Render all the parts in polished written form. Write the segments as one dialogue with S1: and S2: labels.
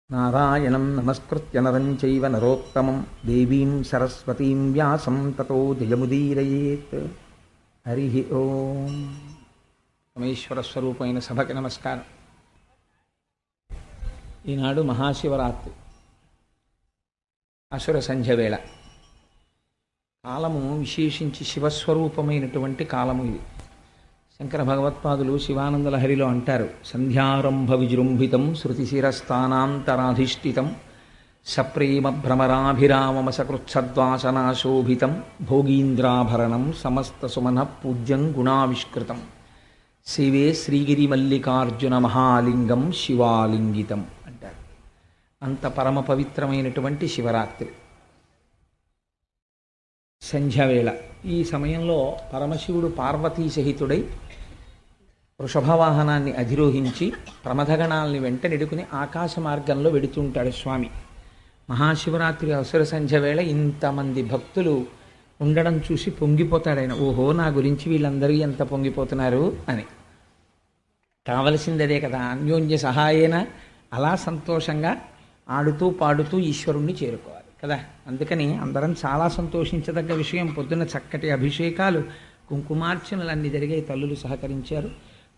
S1: నారాయణం నమస్కృత్య నరం చైవ నరోత్తమం దేవీం సరస్వతీం వ్యాసం తతో జయముదీరయేత్. హరి ఓం. పరమేశ్వర స్వరూపమైన సభకి నమస్కారం. ఈనాడు మహాశివరాత్రి, అసుర సంధ్య వేళ. కాలము విశేషించి శివస్వరూపమైనటువంటి కాలము ఇది. శంకర భగవత్పాదులు శివానంద లహరిలో అంటారు, సంధ్యారంభ విజృంభితం శృతిశిరస్థానాంతరాధిష్ఠితం సప్రేమ భ్రమరాభిరామమసకృత్సద్వాసనాశోభితం భోగీంద్రాభరణం సమస్త సుమన పూజ్యం గుణావిష్కృతం శివే శ్రీగిరి మల్లికార్జున మహాలింగం శివాలింగితం అంటారు. అంత పరమ పవిత్రమైనటువంటి శివరాత్రి సంధ్యవేళ. ఈ సమయంలో పరమశివుడు పార్వతీ సహితుడై వృషభవాహనాన్ని అధిరోహించి ప్రమథగణాలని వెంట నెడుకుని ఆకాశ మార్గంలో వెడుతుంటాడు స్వామి. మహాశివరాత్రి అసుర సంధ్య వేళ ఇంతమంది భక్తులు ఉండడం చూసి పొంగిపోతాడు ఆయన. ఓహో, నా గురించి వీళ్ళందరూ ఎంత పొంగిపోతున్నారు అని. కావలసింది అదే కదా, అన్యోన్య సహాయేన అలా సంతోషంగా ఆడుతూ పాడుతూ ఈశ్వరుణ్ణి చేరుకోవాలి కదా. అందుకని అందరం చాలా సంతోషించదగ్గ విషయం. పొద్దున్న చక్కటి అభిషేకాలు, కుంకుమార్చనలు అన్నీ జరిగాయి. తల్లులు సహకరించారు,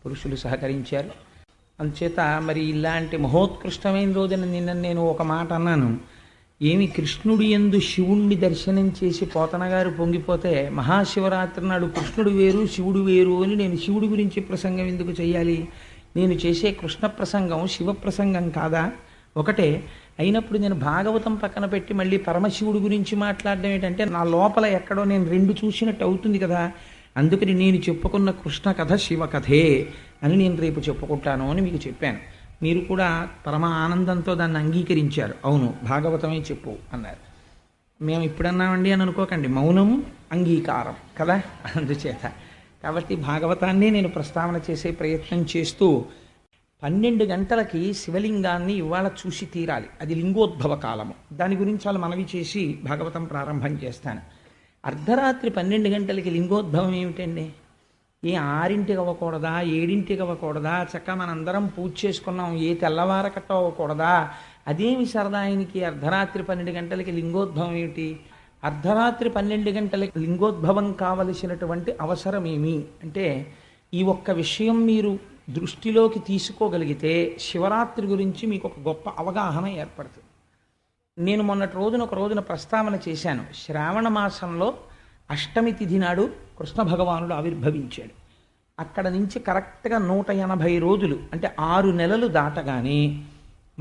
S1: పురుషులు సహకరించారు. అందుచేత మరి ఇలాంటి మహోత్కృష్టమైన రోజున నిన్న నేను ఒక మాట అన్నాను. ఏమి కృష్ణుడు యందు శివుణ్ణి దర్శనం చేసి పోతన గారు పొంగిపోతే, మహాశివరాత్రి నాడు కృష్ణుడు వేరు శివుడు వేరు అని నేను శివుడి గురించి ప్రసంగం ఎందుకు చేయాలి? నేను చేసే కృష్ణ ప్రసంగం శివ ప్రసంగం కాదా? ఒకటే అయినప్పుడు నేను భాగవతం పక్కన పెట్టి మళ్ళీ పరమశివుడి గురించి మాట్లాడడం ఏంటంటే, నా లోపల ఎక్కడో నేను రెండు చూసినట్టు అవుతుంది కదా. అందుకని నేను చెప్పుకున్న కృష్ణ కథ శివ కథే అని నేను రేపు చెప్పుకుంటాను అని మీకు చెప్పాను. మీరు కూడా పరమ ఆనందంతో దాన్ని అంగీకరించారు. అవును, భాగవతమే చెప్పు అన్నారు. మేము ఇప్పుడన్నామండి అని అనుకోకండి, మౌనం అంగీకారం కదా. అందుచేత కాబట్టి భాగవతాన్ని నేను ప్రస్తావన చేసే ప్రయత్నం చేస్తూ 12 గంటలకి శివలింగాన్ని ఇవాళ చూసి తీరాలి. అది లింగోద్భవ కాలము. దాని గురించి వాళ్ళు మనవి చేసి భాగవతం ప్రారంభం చేస్తాను. అర్ధరాత్రి 12 గంటలకి లింగోద్భవం ఏమిటండి? ఏ 6ంటికి అవ్వకూడదా, 7ంటికి అవ్వకూడదా? చక్క మనందరం పూజ చేసుకున్నాం, ఏ తెల్లవారకట్ట అవ్వకూడదా? అదేమి సరదా ఆయనకి అర్ధరాత్రి 12 గంటలకి లింగోద్భవం ఏమిటి? అర్ధరాత్రి 12 గంటలకి లింగోద్భవం కావలసినటువంటి అవసరం ఏమి అంటే, ఈ ఒక్క విషయం మీరు దృష్టిలోకి తీసుకోగలిగితే శివరాత్రి గురించి మీకు ఒక గొప్ప అవగాహన ఏర్పడుతుంది. నేను మొన్నటి రోజున ఒక రోజున ప్రస్తావన చేశాను. శ్రావణ మాసంలో అష్టమి తిథి నాడు కృష్ణ భగవానుడు ఆవిర్భవించాడు. అక్కడ నుంచి కరెక్ట్గా 180 రోజులు అంటే 6 నెలలు దాటగానే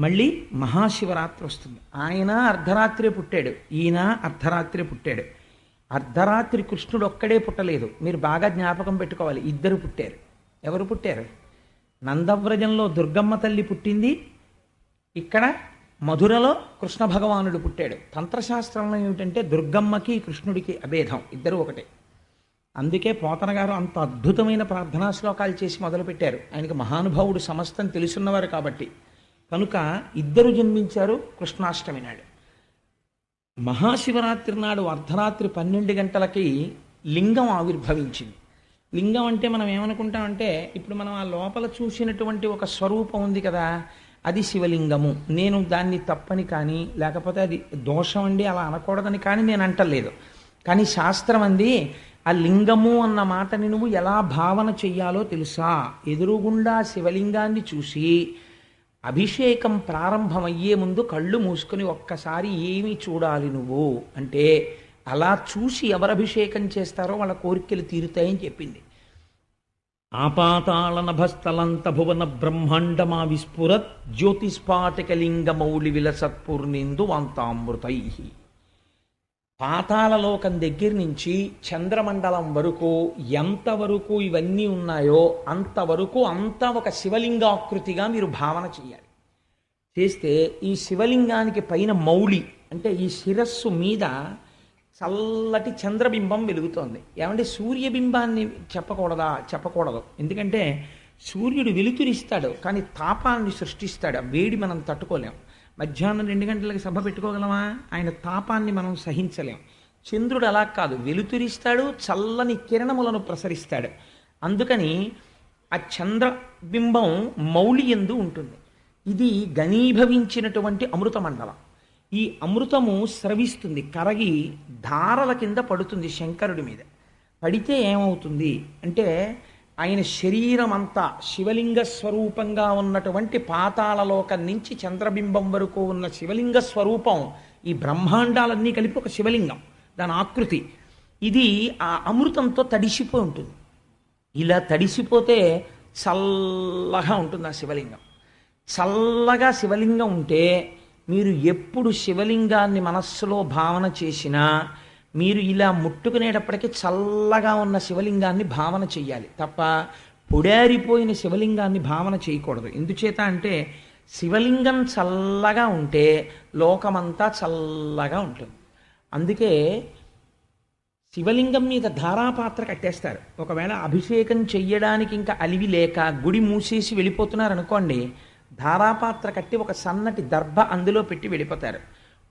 S1: మళ్ళీ మహాశివరాత్రి వస్తుంది. ఆయన అర్ధరాత్రే పుట్టాడు, ఈయన అర్ధరాత్రే పుట్టాడు. అర్ధరాత్రి కృష్ణుడు ఒక్కడే పుట్టలేదు, మీరు బాగా జ్ఞాపకం పెట్టుకోవాలి. ఇద్దరు పుట్టారు. ఎవరు పుట్టారు? నందవ్రజంలో దుర్గమ్మ తల్లి పుట్టింది, ఇక్కడ మధురలో కృష్ణ భగవానుడు పుట్టాడు. తంత్రశాస్త్రంలో ఏమిటంటే దుర్గమ్మకి కృష్ణుడికి అభేదం, ఇద్దరు ఒకటే. అందుకే పోతన గారు అంత అద్భుతమైన ప్రార్థనా శ్లోకాలు చేసి మొదలుపెట్టారు. ఆయనకి మహానుభావుడు, సమస్తం తెలుసున్నవారు కాబట్టి. కనుక ఇద్దరు జన్మించారు కృష్ణాష్టమి నాడు. మహాశివరాత్రి నాడు అర్ధరాత్రి 12 గంటలకి లింగం ఆవిర్భవించింది. లింగం అంటే మనం ఏమనుకుంటామంటే, ఇప్పుడు మనం ఆ లోపల చూసినటువంటి ఒక స్వరూపం ఉంది కదా, అది శివలింగము. నేను దాన్ని తప్పని కానీ, లేకపోతే అది దోషం అండి అలా అనకూడదని కానీ నేను అంటలేదు. కానీ శాస్త్రం అంది, ఆ లింగము అన్న మాటని నువ్వు ఎలా భావన చెయ్యాలో తెలుసా? ఎదురుగుండా శివలింగాన్ని చూసి అభిషేకం ప్రారంభమయ్యే ముందు కళ్ళు మూసుకొని ఒక్కసారి ఏమి చూడాలి నువ్వు అంటే, అలా చూసి ఎవరు అభిషేకం చేస్తారో వాళ్ళ కోరికలు తీరుతాయని చెప్పింది. ఆపాతాళ నభస్థలంత భువన బ్రహ్మాండమా విస్ఫురత్ జ్యోతిస్ఫాటికలింగ మౌళి విలసత్పూర్ణిందు వాంతామృతై. పాతాళలోకం దగ్గర నుంచి చంద్రమండలం వరకు ఎంతవరకు ఇవన్నీ ఉన్నాయో అంతవరకు అంతా ఒక శివలింగాకృతిగా మీరు భావన చేయాలి. చేస్తే ఈ శివలింగానికి పైన మౌళి అంటే ఈ శిరస్సు మీద చల్లటి చంద్రబింబం వెలుగుతోంది. ఏమంటే సూర్యబింబాన్ని చెప్పకూడదు. ఎందుకంటే సూర్యుడు వెలుతురిస్తాడు, కానీ తాపాన్ని సృష్టిస్తాడు. ఆ వేడి మనం తట్టుకోలేం. మధ్యాహ్నం 2 గంటలకి సభ పెట్టుకోగలమా? ఆయన తాపాన్ని మనం సహించలేం. చంద్రుడు అలా కాదు, వెలుతురిస్తాడు, చల్లని కిరణములను ప్రసరిస్తాడు. అందుకని ఆ చంద్రబింబం మౌళి యందు ఉంటుంది. ఇది ఘనీభవించినటువంటి అమృత మండలం. ఈ అమృతము స్రవిస్తుంది, కరగి ధారల కింద పడుతుంది శంకరుడి మీద. పడితే ఏమవుతుంది అంటే ఆయన శరీరం అంతా శివలింగ స్వరూపంగా ఉన్నటువంటి పాతాళలోకం నుంచి చంద్రబింబం వరకు ఉన్న శివలింగ స్వరూపం, ఈ బ్రహ్మాండాలన్నీ కలిపి ఒక శివలింగం, దాని ఆకృతి. ఇది ఆ అమృతంతో తడిసిపోయి ఉంటుంది. ఇలా తడిసిపోతే చల్లగా ఉంటుంది ఆ శివలింగం. చల్లగా శివలింగం ఉంటే మీరు ఎప్పుడు శివలింగాన్ని మనస్సులో భావన చేసినా మీరు ఇలా ముట్టుకునేటప్పటికీ చల్లగా ఉన్న శివలింగాన్ని భావన చెయ్యాలి తప్ప పొడారిపోయిన శివలింగాన్ని భావన చేయకూడదు. ఎందుచేత అంటే శివలింగం చల్లగా ఉంటే లోకమంతా చల్లగా ఉంటుంది. అందుకే శివలింగం మీద ధారాపాత్ర కట్టేస్తారు. ఒకవేళ అభిషేకం చెయ్యడానికి ఇంకా అలివి లేక గుడి మూసేసి వెళ్ళిపోతున్నారు అనుకోండి, ధారాపాత్ర కట్టి ఒక సన్నటి దర్భ అందులో పెట్టి వెళ్ళిపోతారు.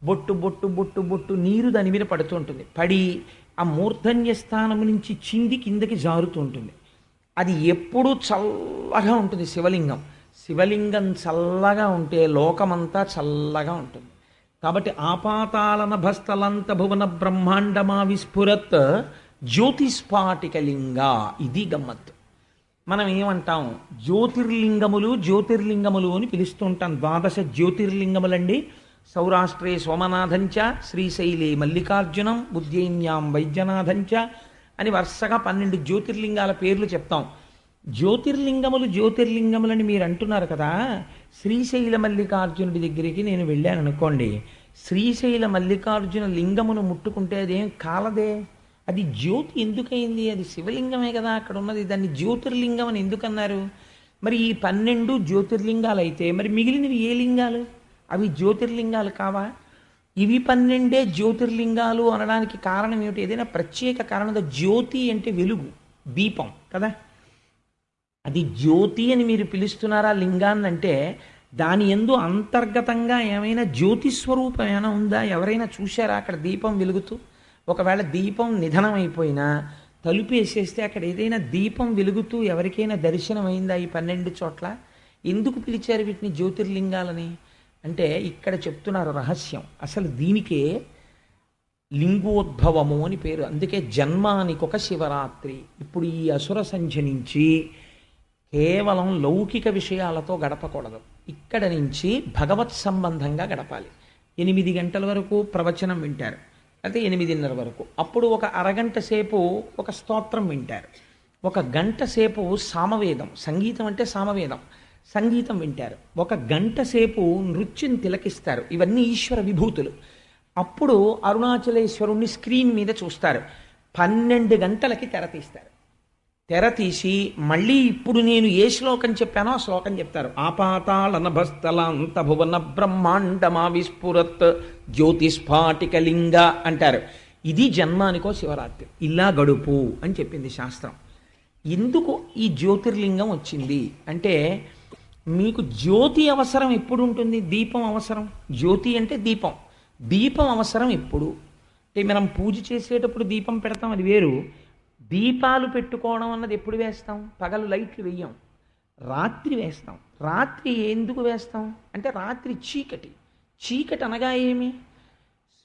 S1: బొట్టు బొట్టు బొట్టు బొట్టు నీరు దాని మీద పడుతూ ఉంటుంది. పడి ఆ మూర్ధన్య స్థానం నుంచి చింది కిందకి జారుతూ ఉంటుంది. అది ఎప్పుడూ చల్లగా ఉంటుంది శివలింగం. శివలింగం చల్లగా ఉంటే లోకమంతా చల్లగా ఉంటుంది. కాబట్టి ఆపాతాళన భస్తలంత భువన బ్రహ్మాండమా విస్ఫురత్ జ్యోతిస్ఫాటికలింగ. ఇది గమ్మత్తు. మనం ఏమంటాం, జ్యోతిర్లింగములు అని పిలుస్తూ ఉంటాం. 12 జ్యోతిర్లింగములండి. సౌరాష్ట్రే సోమనాథంచ, శ్రీశైలే మల్లికార్జునం, ఉజ్జయిన్యాం వైద్యనాథంచ అని వరుసగా 12 జ్యోతిర్లింగాల పేర్లు చెప్తాం. జ్యోతిర్లింగములని మీరు అంటున్నారు కదా. శ్రీశైల మల్లికార్జునుడి దగ్గరికి నేను వెళ్ళాను అనుకోండి, శ్రీశైల మల్లికార్జున లింగమును ముట్టుకుంటే అదేం కాలదే, అది జ్యోతి ఎందుకయింది? అది శివలింగమే కదా అక్కడ ఉన్నది, దాన్ని జ్యోతిర్లింగం అని ఎందుకన్నారు? మరి ఈ 12 జ్యోతిర్లింగాలు అయితే మరి మిగిలినవి ఏ లింగాలు? అవి జ్యోతిర్లింగాలు కావా? ఇవి 12 జ్యోతిర్లింగాలు అనడానికి కారణం ఏమిటి? ఏదైనా ప్రత్యేక కారణం? జ్యోతి అంటే వెలుగు, దీపం కదా. అది జ్యోతి అని మీరు పిలుస్తున్నారా లింగాన్ని అంటే దాని యందు అంతర్గతంగా ఏమైనా జ్యోతి స్వరూపం ఏమైనా ఉందా? ఎవరైనా చూశారా అక్కడ దీపం వెలుగుతూ? ఒకవేళ దీపం నిధనం అయిపోయినా తలుపు వేసేస్తే అక్కడ ఏదైనా దీపం వెలుగుతూ ఎవరికైనా దర్శనం అయిందా ఈ 12 చోట్ల? ఎందుకు పిలిచారు వీటిని జ్యోతిర్లింగాలని అంటే ఇక్కడ చెప్తున్నారు రహస్యం. అసలు దీనికే లింగోద్భవము అని పేరు. అందుకే జన్మానికొక శివరాత్రి. ఇప్పుడు ఈ అసుర సంధ్య నుంచి కేవలం లౌకిక విషయాలతో గడపకూడదు. ఇక్కడ నుంచి భగవత్ సంబంధంగా గడపాలి. 8 గంటల వరకు ప్రవచనం వింటారు, అయితే 8:30 వరకు. అప్పుడు ఒక అరగంట సేపు ఒక స్తోత్రం వింటారు, ఒక గంట సేపు సామవేదం, సంగీతం అంటే సామవేదం, సంగీతం వింటారు, ఒక గంట సేపు నృత్యం తిలకిస్తారు. ఇవన్నీ ఈశ్వర విభూతులు. అప్పుడు అరుణాచలేశ్వరుణ్ణి స్క్రీన్ మీద చూస్తారు. 12 గంటలకి తెర తీస్తారు. తెర తీసి మళ్ళీ ఇప్పుడు నేను ఏ శ్లోకం చెప్పానో ఆ శ్లోకం చెప్తారు. ఆపాతాళనభస్థలాంత భువన బ్రహ్మాండమా విస్ఫురత్ జ్యోతిస్ఫాటికలింగ అంటారు. ఇది జన్మానికో శివరాత్రి. ఇలా గడుపు అని చెప్పింది శాస్త్రం. ఎందుకు ఈ జ్యోతిర్లింగం వచ్చింది అంటే మీకు జ్యోతి అవసరం ఎప్పుడు ఉంటుంది? దీపం అవసరం. జ్యోతి అంటే దీపం. దీపం అవసరం ఎప్పుడు అంటే మనం పూజ చేసేటప్పుడు దీపం పెడతాం, అది వేరు. దీపాలు పెట్టుకోవడం అన్నది ఎప్పుడు వేస్తాం? పగలు లైట్లు వెయ్యం, రాత్రి వేస్తాం. రాత్రి ఎందుకు వేస్తాం అంటే రాత్రి చీకటి. చీకటి అనగా ఏమి?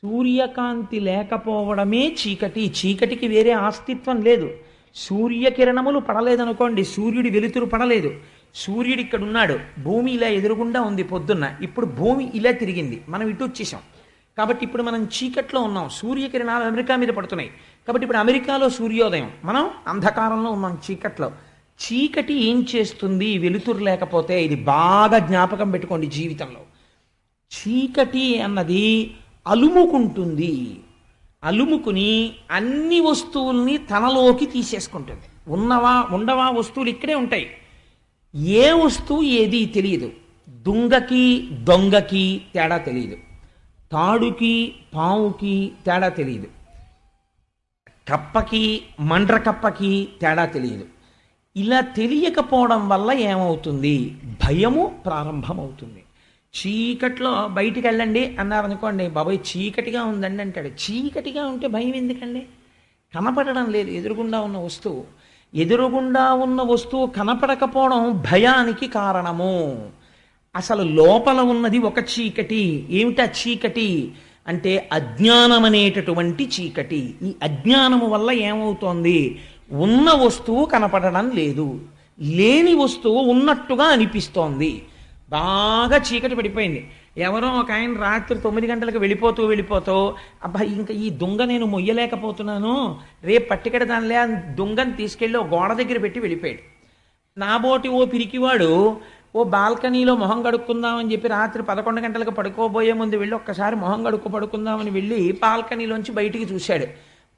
S1: సూర్యకాంతి లేకపోవడమే చీకటి. చీకటికి వేరే అస్తిత్వం లేదు. సూర్యకిరణములు పడలేదనుకోండి, సూర్యుడి వెలుతురు పడలేదు, సూర్యుడు ఇక్కడ ఉన్నాడు, భూమి ఇలా ఎదురుగుండా ఉంది పొద్దున్న, ఇప్పుడు భూమి ఇలా తిరిగింది, మనం ఇటు వచ్చేసాం. కాబట్టి ఇప్పుడు మనం చీకట్లో ఉన్నాం, సూర్యకిరణాలు అమెరికా మీద పడుతున్నాయి. కాబట్టి ఇప్పుడు అమెరికాలో సూర్యోదయం, మనం అంధకారంలో ఉన్నాం, చీకట్లో. చీకటి ఏం చేస్తుంది వెలుతురు లేకపోతే? ఇది బాగా జ్ఞాపకం పెట్టుకోండి జీవితంలో. చీకటి అన్నది అలుముకుంటుంది. అలుముకుని అన్ని వస్తువుల్ని తనలోకి తీసేసుకుంటుంది. ఉండవా వస్తువులు ఇక్కడే ఉంటాయి. ఏ వస్తువు ఏది తెలియదు. దుంగకి దొంగకి తేడా తెలియదు, తాడుకి పావుకి తేడా తెలియదు, కప్పకి మండ్ర కప్పకి తేడా తెలియదు. ఇలా తెలియకపోవడం వల్ల ఏమవుతుంది? భయము ప్రారంభమవుతుంది. చీకట్లో బయటికి వెళ్ళండి అన్నారనుకోండి, బాబాయ్ చీకటిగా ఉందండి అంటాడు. చీకటిగా ఉంటే భయం ఎందుకండి? కనపడడం లేదు ఎదురుగుండా ఉన్న వస్తువు. ఎదురుగుండా ఉన్న వస్తువు కనపడకపోవడం భయానికి కారణము. అసలు లోపల ఉన్నది ఒక చీకటి. ఏమిటా చీకటి అంటే అజ్ఞానం అనేటటువంటి చీకటి. ఈ అజ్ఞానము వల్ల ఏమవుతోంది? ఉన్న వస్తువు కనపడడం లేదు, లేని వస్తువు ఉన్నట్టుగా అనిపిస్తోంది. బాగా చీకటి పడిపోయింది. ఎవరో ఒక ఆయన రాత్రి 9 గంటలకు వెళ్ళిపోతూ అబ్బా ఇంకా ఈ దొంగ నేను మొయ్యలేకపోతున్నాను, రేపు పట్టుకెడదానిలే అని దొంగని తీసుకెళ్ళి ఓ గోడ దగ్గర పెట్టి వెళ్ళిపోయాడు. నాబోటి ఓ పిరికివాడు ఓ బాల్కనీలో మొహం కడుక్కుందామని చెప్పి రాత్రి 11 గంటలకు పడుకోబోయే ముందు వెళ్ళి ఒక్కసారి మొహం పడుకుందామని వెళ్ళి బాల్కనీలోంచి బయటికి చూశాడు.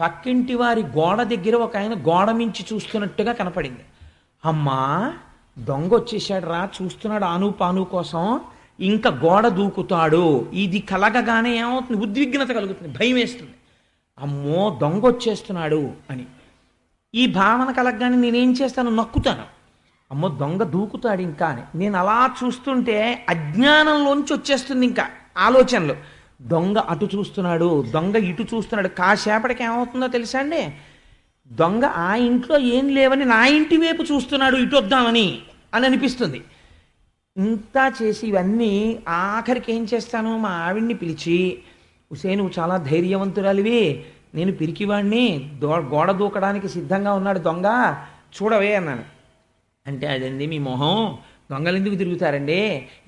S1: పక్కింటి వారి గోడ దగ్గర ఒక ఆయన గోడ మించి చూస్తున్నట్టుగా కనపడింది. అమ్మా, దొంగ వచ్చేసాడు రా, చూస్తున్నాడు ఆను పాను కోసం, ఇంకా గోడ దూకుతాడు. ఇది కలగగానే ఏమవుతుంది? ఉద్విగ్నత కలుగుతుంది, భయం వేస్తుంది. అమ్మో దొంగ వచ్చేస్తున్నాడు అని. ఈ భావన కలగగానే నేనేం చేస్తాను? నక్కుతాను. అమ్మో దొంగ దూకుతాడు ఇంకా అని. నేను అలా చూస్తుంటే అజ్ఞానంలోంచి వచ్చేస్తుంది ఇంకా ఆలోచనలు. దొంగ అటు చూస్తున్నాడు, దొంగ ఇటు చూస్తున్నాడు. కాసేపటికి ఏమవుతుందో తెలుసా అండి? దొంగ ఆ ఇంట్లో ఏం లేవని నా ఇంటి వైపు చూస్తున్నాడు, ఇటు వద్దామని అని అనిపిస్తుంది. ఇంత చేసి ఇవన్నీ ఆఖరికి ఏం చేస్తాను? మా ఆవిడ్ని పిలిచి, ఉసే నువ్వు చాలా ధైర్యవంతురాలివి, నేను పిరికివాడిని, గోడ దూకడానికి సిద్ధంగా ఉన్నాడు దొంగ, చూడవే అన్నాను. అంటే అదండి మీ మొహం, దొంగలు ఎందుకు తిరుగుతారండి,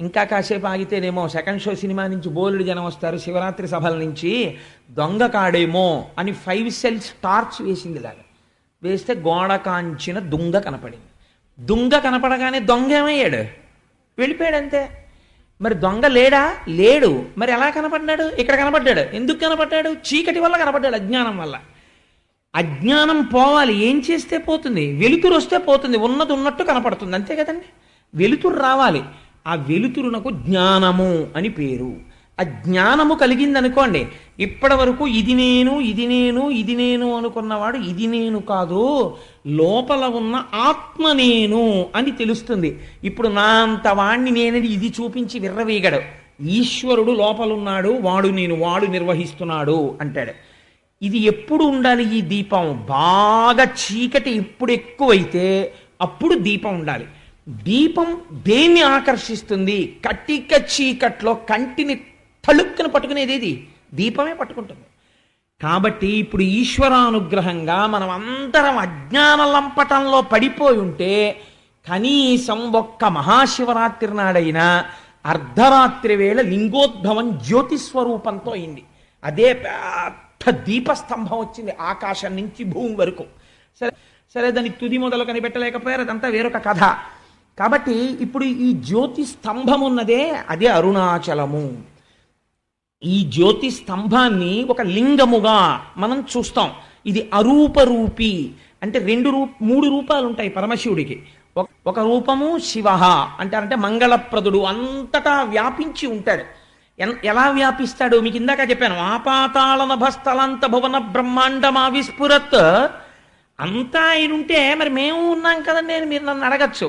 S1: ఇంకా కాసేపు ఆగితేనేమో సెకండ్ షో సినిమా నుంచి బోలుడు జనం వస్తారు, శివరాత్రి సభల నుంచి, దొంగ కాడేమో అని 5 సెల్స్ టార్చ్ వేసింది. ఇలాగా వేస్తే గోడ కాంచిన దొంగ కనపడింది. దొంగ కనపడగానే దొంగ ఏమయ్యాడు? వెళ్ళిపోయాడు అంతే. మరి దొంగ లేడా? లేడు. మరి ఎలా కనపడ్డాడు? ఇక్కడ కనపడ్డాడు. ఎందుకు కనపడ్డాడు? చీకటి వల్ల కనపడ్డాడు, అజ్ఞానం వల్ల. అజ్ఞానం పోవాలి, ఏం చేస్తే పోతుంది? వెలుతురు వస్తే పోతుంది, ఉన్నది ఉన్నట్టు కనపడుతుంది, అంతే కదండి. వెలుతురు రావాలి. ఆ వెలుతురునకు జ్ఞానము అని పేరు. ఆ జ్ఞానము కలిగిందనుకోండి, ఇప్పటి వరకు ఇది నేను ఇది నేను ఇది నేను అనుకున్నవాడు ఇది నేను కాదు, లోపల ఉన్న ఆత్మ నేను అని తెలుస్తుంది. ఇప్పుడు నా అంత వాణ్ణి నేనని ఇది చూపించి విర్రవీగడు. ఈశ్వరుడు లోపలున్నాడు, వాడు నేను, వాడు నిర్వహిస్తున్నాడు అంటాడు. ఇది ఎప్పుడు ఉండాలి? ఈ దీపం బాగా చీకటి ఎప్పుడు ఎక్కువైతే అప్పుడు దీపం ఉండాలి. దీపం దేన్ని ఆకర్షిస్తుంది? కటిక చీకట్లో కంటిని తళుక్కున పట్టుకునేది దీపమే పట్టుకుంటుంది. కాబట్టి ఇప్పుడు ఈశ్వరానుగ్రహంగా మనం అందరం అజ్ఞాన లంపటంలో పడిపోయి ఉంటే కనీసం ఒక్క మహాశివరాత్రి నాడైనా అర్ధరాత్రి వేళ లింగోద్భవం జ్యోతిస్వరూపంతో అయింది. అదే పెద్ద దీపస్తంభం వచ్చింది ఆకాశం నుంచి భూమి వరకు. సరే దాని తుది మొదలు కనిపెట్టలేకపోయారు, అదంతా వేరొక కథ. కాబట్టి ఇప్పుడు ఈ జ్యోతి స్తంభం ఉన్నదే అదే అరుణాచలము. ఈ జ్యోతి స్తంభాన్ని ఒక లింగముగా మనం చూస్తాం. ఇది అరూపరూపి అంటే 3 రూపాలు ఉంటాయి పరమశివుడికి. ఒక రూపము శివ అంటే మంగళప్రదుడు, అంతటా వ్యాపించి ఉంటాడు. ఎలా వ్యాపిస్తాడు? మీకు ఇందాక చెప్పాను, ఆపాతాళ నభస్థలంత భువన బ్రహ్మాండమా విస్ఫురత్. అంతా ఆయన ఉంటే మరి మేము ఉన్నాం కదండి అని మీరు నన్ను అడగచ్చు.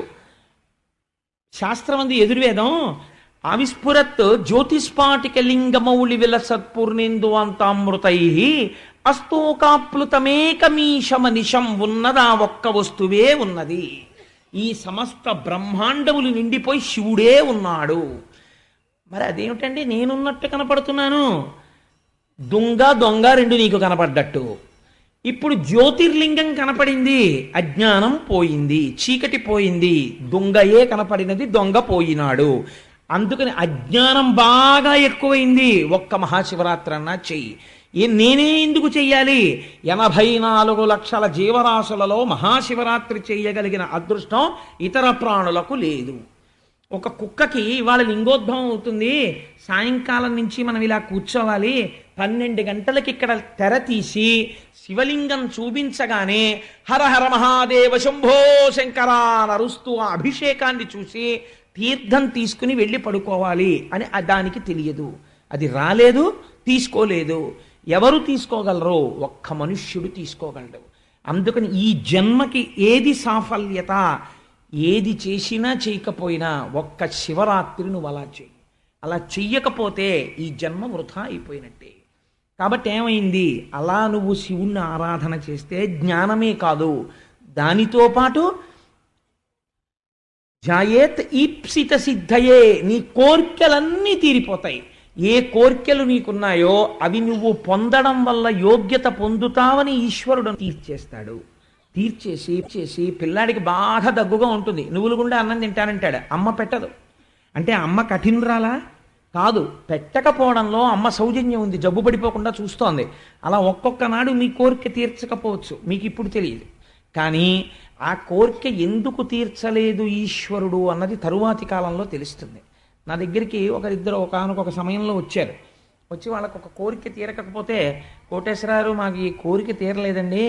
S1: శాస్త్రం అంది ఎదుర్వేదం, అవిస్ఫురత్ జ్యోతిస్పాటిక లింగమౌళి విలసత్పూర్ణేందు అంతామృతై అస్తోకాప్లుతమేకమీశమనిశం ఉన్నదా ఒక్క వస్తువే ఉన్నది. ఈ సమస్త బ్రహ్మాండములు నిండిపోయి శివుడే ఉన్నాడు. మరి అదేమిటండి నేనున్నట్టు కనపడుతున్నాను? దొంగ 2 నీకు కనపడ్డట్టు. ఇప్పుడు జ్యోతిర్లింగం కనపడింది, అజ్ఞానం పోయింది, చీకటి పోయింది, దొంగయే కనపడినది, దొంగ పోయినాడు. అందుకని అజ్ఞానం బాగా ఎక్కువైంది. ఒక్క మహాశివరాత్రి అన్నా చెయ్యి. నేనే ఎందుకు చెయ్యాలి? 84 లక్షల జీవరాశులలో మహాశివరాత్రి చెయ్యగలిగిన అదృష్టం ఇతర ప్రాణులకు లేదు. ఒక కుక్కకి ఇవాళ లింగోద్భవం అవుతుంది, సాయంకాలం నుంచి మనం ఇలా కూర్చోవాలి, 12 గంటలకి ఇక్కడ తెర తీసి శివలింగం చూపించగానే హర హర మహాదేవ శంభో శంకర నరుస్తూ ఆ అభిషేకాన్ని చూసి తీర్థం తీసుకుని వెళ్ళి పడుకోవాలి అని దానికి తెలియదు. అది రాలేదు, తీసుకోలేదు. ఎవరు తీసుకోగలరు? ఒక్క మనుష్యుడు తీసుకోగలడు. అందుకని ఈ జన్మకి ఏది సాఫల్యత? ఏది చేసినా చేయకపోయినా ఒక్క శివరాత్రి నువ్వు అలా చెయ్యి. అలా చెయ్యకపోతే ఈ జన్మ వృధా అయిపోయినట్టే. కాబట్టి ఏమైంది? అలా నువ్వు శివుణ్ణి ఆరాధన చేస్తే జ్ఞానమే కాదు, దానితో పాటు జాయేత్ ఈప్సిత సిద్ధయే, నీ కోర్కెలన్నీ తీరిపోతాయి. ఏ కోర్కెలు నీకున్నాయో అవి నువ్వు పొందడం వల్ల యోగ్యత పొందుతావని ఈశ్వరుడు తీర్చేస్తాడు. తీర్చేసి పిల్లాడికి బాగా దగ్గుగా ఉంటుంది, నువ్వులు గుండా అన్నం తింటానంటాడు, అమ్మ పెట్టదు. అంటే అమ్మ కఠినరాలా కాదు, పెట్టకపోవడంలో అమ్మ సౌజన్యం ఉంది, జబ్బు పడిపోకుండా చూస్తోంది. అలా ఒక్కొక్క నాడు మీ కోరిక తీర్చకపోవచ్చు, మీకు ఇప్పుడు తెలియదు. కానీ ఆ కోరిక ఎందుకు తీర్చలేదు ఈశ్వరుడు అన్నది తరువాతి కాలంలో తెలుస్తుంది. నా దగ్గరికి ఒకరిద్దరు ఒకానొక సమయంలో వచ్చారు. వచ్చి వాళ్ళకు ఒక కోరిక తీరకపోతే, కోటేశ్వరారు మాకు ఈ కోరిక తీరలేదండి,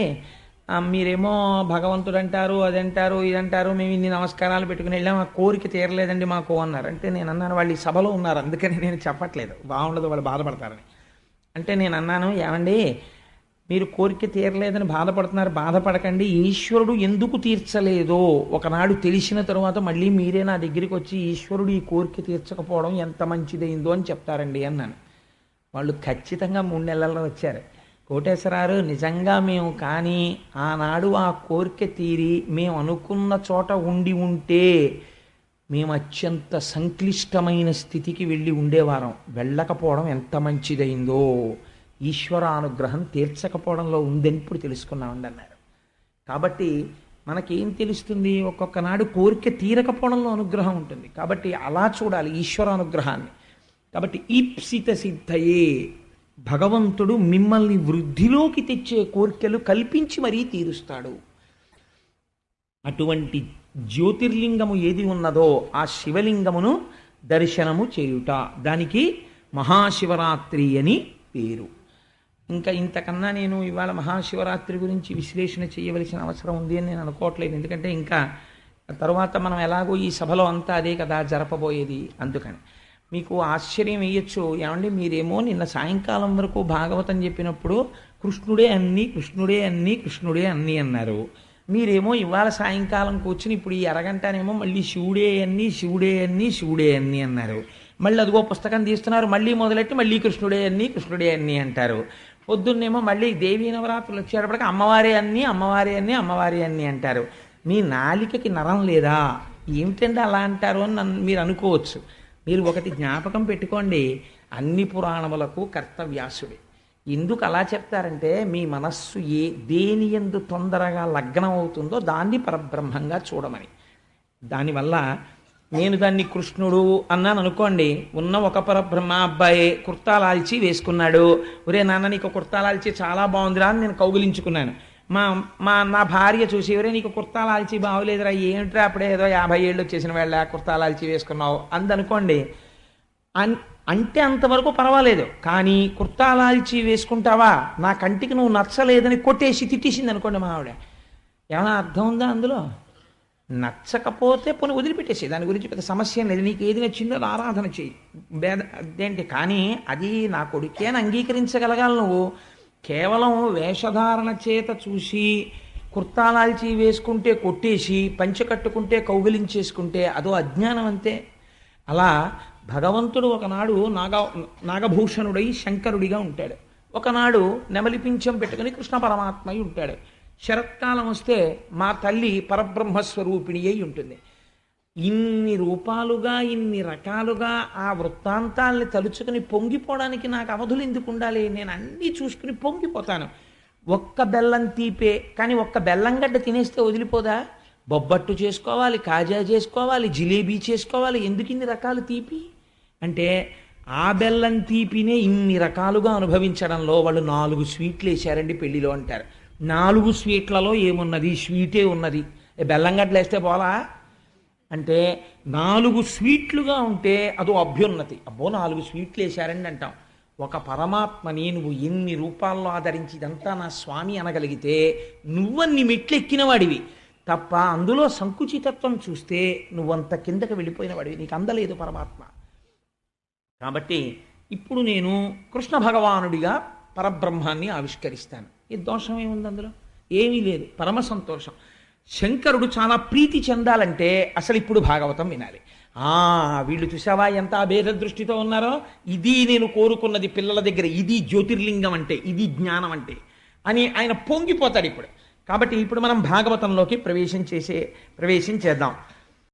S1: మీరేమో భగవంతుడు అంటారు, అదంటారు, ఇదంటారు, మేము ఇన్ని నమస్కారాలు పెట్టుకుని వెళ్ళాం, ఆ కోరిక తీరలేదండి మాకు అన్నారు. అంటే నేను అన్నాను, వాళ్ళు ఈ సభలో ఉన్నారు అందుకని నేను చెప్పట్లేదు, బాగుండదు వాళ్ళు బాధపడతారని. అంటే నేను అన్నాను, ఏమండి మీరు కోరిక తీరలేదని బాధపడుతున్నారు, బాధపడకండి, ఈశ్వరుడు ఎందుకు తీర్చలేదో ఒకనాడు తెలిసిన తరువాత మళ్ళీ మీరే నా దగ్గరికి వచ్చి ఈశ్వరుడు ఈ కోరిక తీర్చకపోవడం ఎంత మంచిదైందో అని చెప్తారండి అన్నాను. వాళ్ళు ఖచ్చితంగా 3 నెలల్లో వచ్చారు. కోటేశ్వరారు నిజంగా మేము కానీ ఆనాడు ఆ కోరిక తీరి మేము అనుకున్న చోట ఉంటే మేము అత్యంత సంక్లిష్టమైన స్థితికి వెళ్ళి ఉండేవారం, వెళ్ళకపోవడం ఎంత మంచిదైందో, ఈశ్వరానుగ్రహం తీర్చకపోవడంలో ఉందని ఇప్పుడు తెలుసుకున్నామండి అన్నారు. కాబట్టి మనకేం తెలుస్తుంది, ఒక్కొక్క నాడు కోరిక తీరకపోవడంలో అనుగ్రహం ఉంటుంది. కాబట్టి అలా చూడాలి ఈశ్వరానుగ్రహాన్ని. కాబట్టి ఈప్సిత సిద్ధయే, భగవంతుడు మిమ్మల్ని వృద్ధిలోకి తెచ్చే కోరికలు కల్పించి మరీ తీరుస్తాడు. అటువంటి జ్యోతిర్లింగము ఏది ఉన్నదో ఆ శివలింగమును దర్శనము చేయుట, దానికి మహాశివరాత్రి అని పేరు. ఇంకా ఇంతకన్నా నేను ఇవాళ మహాశివరాత్రి గురించి విశ్లేషణ చేయవలసిన అవసరం ఉంది అని నేను అనుకోవట్లేదు. ఎందుకంటే ఇంకా తర్వాత మనం ఎలాగో ఈ సభలో అంతా అదే కదా జరపబోయేది. అందుకని మీకు ఆశ్చర్యం వేయచ్చు, ఏమండి మీరేమో నిన్న సాయంకాలం వరకు భాగవతం చెప్పినప్పుడు కృష్ణుడే అన్నీ కృష్ణుడే అన్నీ కృష్ణుడే అన్నీ అన్నారు. మీరేమో ఇవాళ సాయంకాలం కూర్చుని ఇప్పుడు ఈ అరగంటనేమో మళ్ళీ శివుడే అన్నీ శివుడే అన్నీ శివుడే అన్నీ అన్నారు. మళ్ళీ అదిగో పుస్తకం తీస్తున్నారు, మళ్ళీ మొదలెట్టి మళ్ళీ కృష్ణుడే అన్నీ కృష్ణుడే అన్నీ అంటారు. పొద్దున్నేమో మళ్ళీ దేవీ నవరాత్రులు వచ్చేటప్పటికి అమ్మవారే అన్నీ అమ్మవారే అన్నీ అమ్మవారే అన్నీ అంటారు. మీ నాలికకి నరం లేదా, ఏమిటండి అలా అంటారు అని మీరు అనుకోవచ్చు. మీరు ఒకటి జ్ఞాపకం పెట్టుకోండి, అన్ని పురాణములకు కర్త వ్యాసుడే. ఎందుకు అలా చెప్తారంటే మీ మనస్సు దేని యందు తొందరగా లగ్నం అవుతుందో దాన్ని పరబ్రహ్మంగా చూడమని. దానివల్ల నేను దాన్ని కృష్ణుడు అన్నాను అనుకోండి, ఉన్న ఒక పరబ్రహ్మ అబ్బాయి కుర్తాలాల్చి వేసుకున్నాడు, ఒరే నాన్న నీకు కుర్తాలాల్చి చాలా బాగుందిరా అని నేను కౌగిలించుకున్నాను. నా భార్య చూసి, ఎవరే నీకు కుర్తాలాల్చి బాగోలేదురా, ఏమిట్రా అప్పుడే ఏదో 50 ఏళ్ళు వచ్చేసిన వేళ కుర్తాలాల్చి వేసుకున్నావు అందనుకోండి. అంటే అంతవరకు పర్వాలేదు. కానీ కుర్తాలాల్చి వేసుకుంటావా, నా కంటికి నువ్వు నచ్చలేదని కొట్టేసి తిట్టేసింది అనుకోండి మా ఆవిడ, ఏమైనా అర్థం ఉందా అందులో? నచ్చకపోతే పోనీ వదిలిపెట్టేసి, దాని గురించి పెద్ద సమస్య లేదు, నీకు ఏది నచ్చిందో అది ఆరాధన చెయ్యి, అదేంటి. కానీ అది నా కొడుకే అని అంగీకరించగలగాలి. నువ్వు కేవలం వేషధారణ చేత చూసి కుర్తాలాల్చి వేసుకుంటే కొట్టేసి, పంచె కట్టుకుంటే కౌగిలించేసుకుంటే అదో అజ్ఞానం అంతే. అలా భగవంతుడు ఒకనాడు నాగభూషణుడై శంకరుడిగా ఉంటాడు, ఒకనాడు నెమలి పింఛం పెట్టుకుని కృష్ణ పరమాత్మయి ఉంటాడు. శరత్కాలం వస్తే మా తల్లి పరబ్రహ్మస్వరూపిణి అయి ఉంటుంది. ఇన్ని రూపాలుగా ఇన్ని రకాలుగా ఆ వృత్తాంతాల్ని తలుచుకుని పొంగిపోవడానికి నాకు అవధులు ఎందుకు ఉండాలి? నేను అన్నీ చూసుకుని పొంగిపోతాను. ఒక్క బెల్లం తీపే, కానీ ఒక్క బెల్లం గడ్డ తినేస్తే వదిలిపోదా? బొబ్బట్టు చేసుకోవాలి, కాజా చేసుకోవాలి, జిలేబీ చేసుకోవాలి. ఎందుకు ఇన్ని రకాలు తీపి అంటే ఆ బెల్లం తీపినే ఇన్ని రకాలుగా అనుభవించడంలో వాళ్ళు 4 స్వీట్లు వేశారండి పెళ్లిలో అంటారు. 4 స్వీట్లలో ఏమున్నది? స్వీటే ఉన్నది. బెల్లం గడ్డలు వేస్తే పోలా అంటే 4 స్వీట్లుగా ఉంటే అదో అభ్యున్నతి. అబ్బో 4 స్వీట్లు వేశారండి అంటాం. ఒక పరమాత్మని నువ్వు ఎన్ని రూపాల్లో ఆదరించి ఇదంతా నా స్వామి అనగలిగితే నువ్వన్ని మెట్లు ఎక్కిన వాడివి తప్ప అందులో సంకుచితత్వం చూస్తే నువ్వంత కిందకి వెళ్ళిపోయిన వాడివి, నీకు అందలేదు పరమాత్మ. కాబట్టి ఇప్పుడు నేను కృష్ణ భగవానుడిగా పరబ్రహ్మాన్ని ఆవిష్కరిస్తాను. ఈ దోషం ఏముంది అందులో? ఏమీ లేదు, పరమ సంతోషం. శంకరుడు చాలా ప్రీతి చెందాలంటే అసలు ఇప్పుడు భాగవతం వినాలి. వీళ్ళు చూసావా ఎంత అభేద దృష్టితో ఉన్నారో, ఇది నేను కోరుకున్నది పిల్లల దగ్గర, ఇది జ్యోతిర్లింగం అంటే, ఇది జ్ఞానం అంటే అని ఆయన పొంగిపోతాడు ఇప్పుడు. కాబట్టి ఇప్పుడు మనం భాగవతంలోకి ప్రవేశం చేద్దాం.